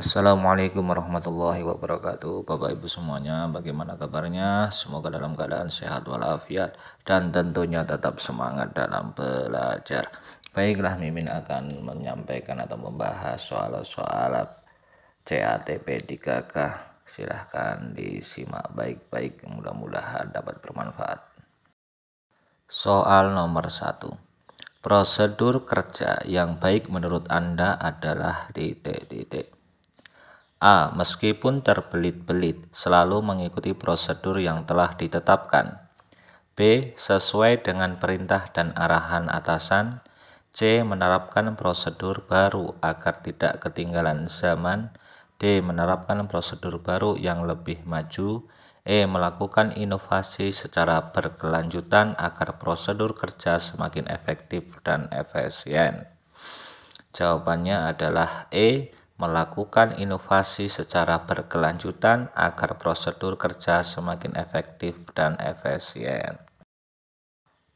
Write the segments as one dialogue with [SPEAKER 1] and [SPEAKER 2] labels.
[SPEAKER 1] Assalamualaikum warahmatullahi wabarakatuh. Bapak Ibu semuanya, bagaimana kabarnya? Semoga dalam keadaan sehat walafiat dan tentunya tetap semangat dalam belajar. Baiklah, Mimin akan menyampaikan atau membahas soal-soal CATP 3K. Silahkan disimak baik-baik, mudah-mudahan dapat bermanfaat. Soal nomor 1. Prosedur kerja yang baik menurut Anda adalah titik-titik. A. Meskipun terbelit-belit, selalu mengikuti prosedur yang telah ditetapkan. B. Sesuai dengan perintah dan arahan atasan. C. Menerapkan prosedur baru agar tidak ketinggalan zaman. D. Menerapkan prosedur baru yang lebih maju. E. Melakukan inovasi secara berkelanjutan agar prosedur kerja semakin efektif dan efisien. Jawabannya adalah E. Melakukan inovasi secara berkelanjutan agar prosedur kerja semakin efektif dan efisien.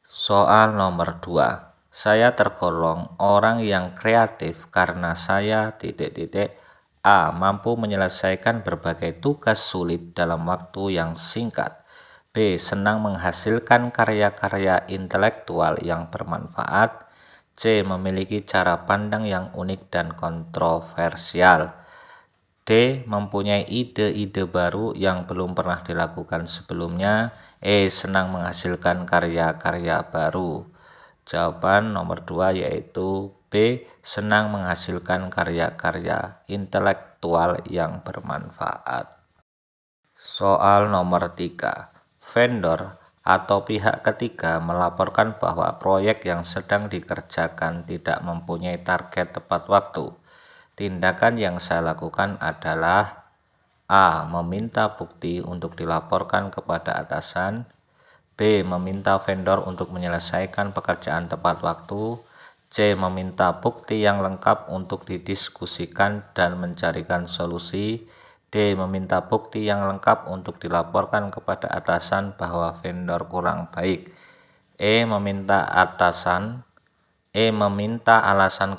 [SPEAKER 1] Soal nomor 2. Saya tergolong orang yang kreatif karena saya A. Mampu menyelesaikan berbagai tugas sulit dalam waktu yang singkat. B. Senang menghasilkan karya-karya intelektual yang bermanfaat. C. Memiliki cara pandang yang unik dan kontroversial. D. Mempunyai ide-ide baru yang belum pernah dilakukan sebelumnya. E. Senang menghasilkan karya-karya baru. Jawaban nomor 2 yaitu B. Senang menghasilkan karya-karya intelektual yang bermanfaat. Soal nomor 3. Vendor atau pihak ketiga melaporkan bahwa proyek yang sedang dikerjakan tidak mempunyai target tepat waktu. Tindakan yang saya lakukan adalah A. Meminta bukti untuk dilaporkan kepada atasan. B. Meminta vendor untuk menyelesaikan pekerjaan tepat waktu. C. Meminta bukti yang lengkap untuk didiskusikan dan mencarikan solusi. D. Meminta bukti yang lengkap untuk dilaporkan kepada atasan bahwa vendor kurang baik. E. Meminta alasan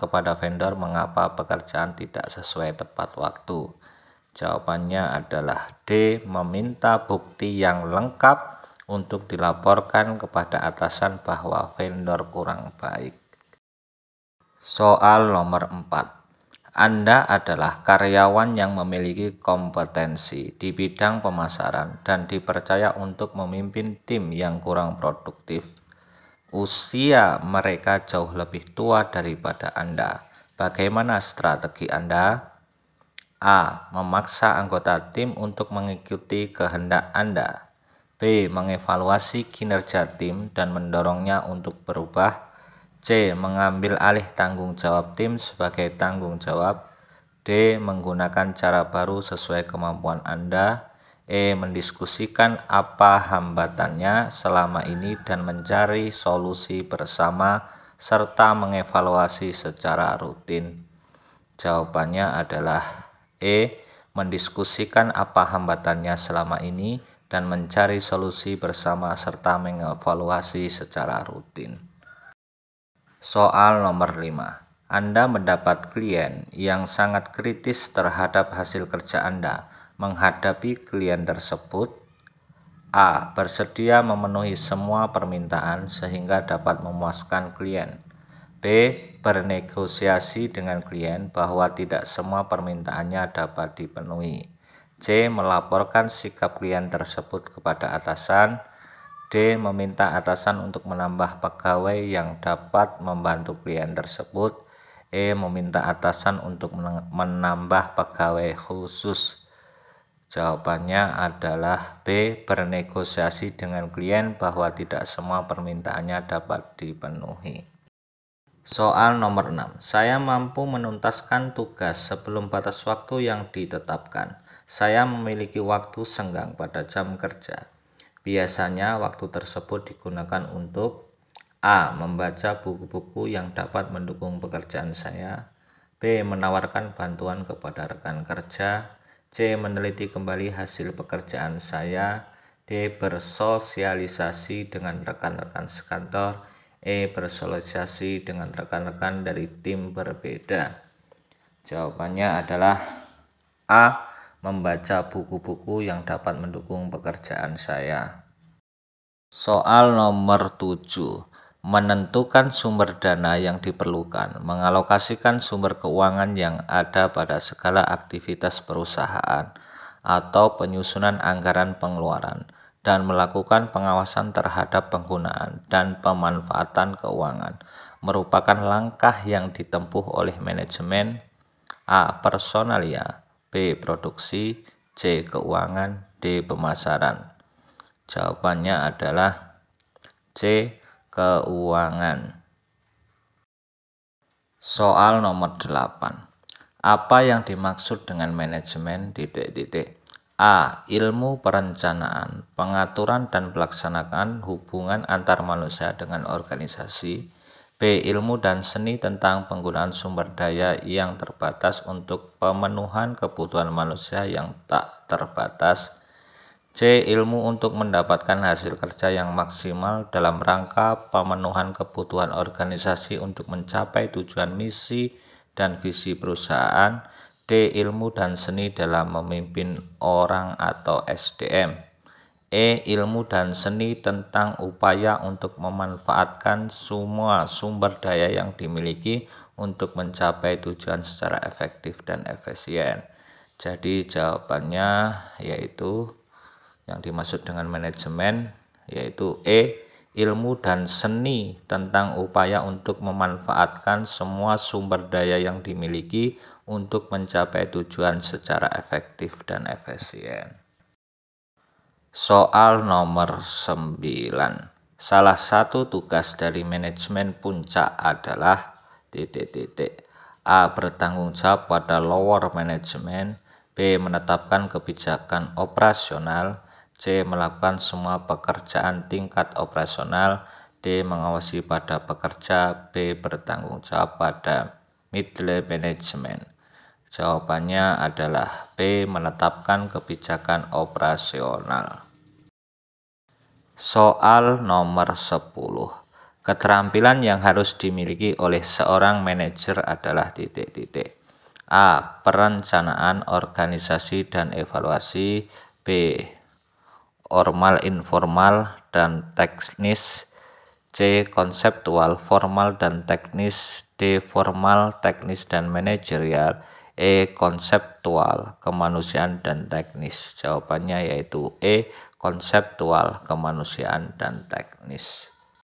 [SPEAKER 1] kepada vendor mengapa pekerjaan tidak sesuai tepat waktu. Jawabannya adalah D. Meminta bukti yang lengkap untuk dilaporkan kepada atasan bahwa vendor kurang baik. Soal nomor 4. Anda adalah karyawan yang memiliki kompetensi di bidang pemasaran dan dipercaya untuk memimpin tim yang kurang produktif. Usia mereka jauh lebih tua daripada Anda. Bagaimana strategi Anda? A. Memaksa anggota tim untuk mengikuti kehendak Anda. B. Mengevaluasi kinerja tim dan mendorongnya untuk berubah. C. Mengambil alih tanggung jawab tim sebagai tanggung jawab. D. Menggunakan cara baru sesuai kemampuan Anda. E. Mendiskusikan apa hambatannya selama ini dan mencari solusi bersama serta mengevaluasi secara rutin. Jawabannya adalah E. Mendiskusikan apa hambatannya selama ini dan mencari solusi bersama serta mengevaluasi secara rutin. Soal nomor 5. Anda mendapat klien yang sangat kritis terhadap hasil kerja Anda. Menghadapi klien tersebut, A. Bersedia memenuhi semua permintaan sehingga dapat memuaskan klien. B. Bernegosiasi dengan klien bahwa tidak semua permintaannya dapat dipenuhi. C. Melaporkan sikap klien tersebut kepada atasan. D. Meminta atasan untuk menambah pegawai yang dapat membantu klien tersebut. E. Meminta atasan untuk menambah pegawai khusus. Jawabannya adalah B. Bernegosiasi dengan klien bahwa tidak semua permintaannya dapat dipenuhi. Soal nomor 6. Saya mampu menuntaskan tugas sebelum batas waktu yang ditetapkan. Saya memiliki waktu senggang pada jam kerja. Biasanya waktu tersebut digunakan untuk A. Membaca buku-buku yang dapat mendukung pekerjaan saya. B. Menawarkan bantuan kepada rekan kerja. C. Meneliti kembali hasil pekerjaan saya. D. Bersosialisasi dengan rekan-rekan sekantor. E. Bersosialisasi dengan rekan-rekan dari tim berbeda. Jawabannya adalah A. Membaca buku-buku yang dapat mendukung pekerjaan saya. Soal nomor 7. Menentukan sumber dana yang diperlukan, mengalokasikan sumber keuangan yang ada pada segala aktivitas perusahaan, atau penyusunan anggaran pengeluaran, dan melakukan pengawasan terhadap penggunaan dan pemanfaatan keuangan, merupakan langkah yang ditempuh oleh manajemen A. Personalia, B. Produksi, C. Keuangan, D. Pemasaran. Jawabannya adalah C. Keuangan. Soal nomor 8. Apa yang dimaksud dengan manajemen A. Ilmu perencanaan, pengaturan dan pelaksanaan hubungan antar manusia dengan organisasi. B. Ilmu dan seni tentang penggunaan sumber daya yang terbatas untuk pemenuhan kebutuhan manusia yang tak terbatas. C. Ilmu untuk mendapatkan hasil kerja yang maksimal dalam rangka pemenuhan kebutuhan organisasi untuk mencapai tujuan misi dan visi perusahaan. D. Ilmu dan seni dalam memimpin orang atau SDM. E. Ilmu dan seni tentang upaya untuk memanfaatkan semua sumber daya yang dimiliki untuk mencapai tujuan secara efektif dan efisien. Jadi jawabannya yaitu yang dimaksud dengan manajemen yaitu E. Ilmu dan seni tentang upaya untuk memanfaatkan semua sumber daya yang dimiliki untuk mencapai tujuan secara efektif dan efisien. Soal nomor 9. Salah satu tugas dari manajemen puncak adalah A. Bertanggung jawab pada lower management. B. Menetapkan kebijakan operasional. C. Melakukan semua pekerjaan tingkat operasional. D. Mengawasi pada pekerja. B. Bertanggung jawab pada middle management. Jawabannya adalah B. Menetapkan kebijakan operasional. Soal nomor 10. Keterampilan yang harus dimiliki oleh seorang manajer adalah A. Perencanaan, organisasi, dan evaluasi. B. Formal, informal, dan teknis. C. Konseptual, formal, dan teknis. D. Formal, teknis, dan manajerial. E. Konseptual, kemanusiaan, dan teknis. Jawabannya yaitu E. Konseptual, kemanusiaan, dan teknis.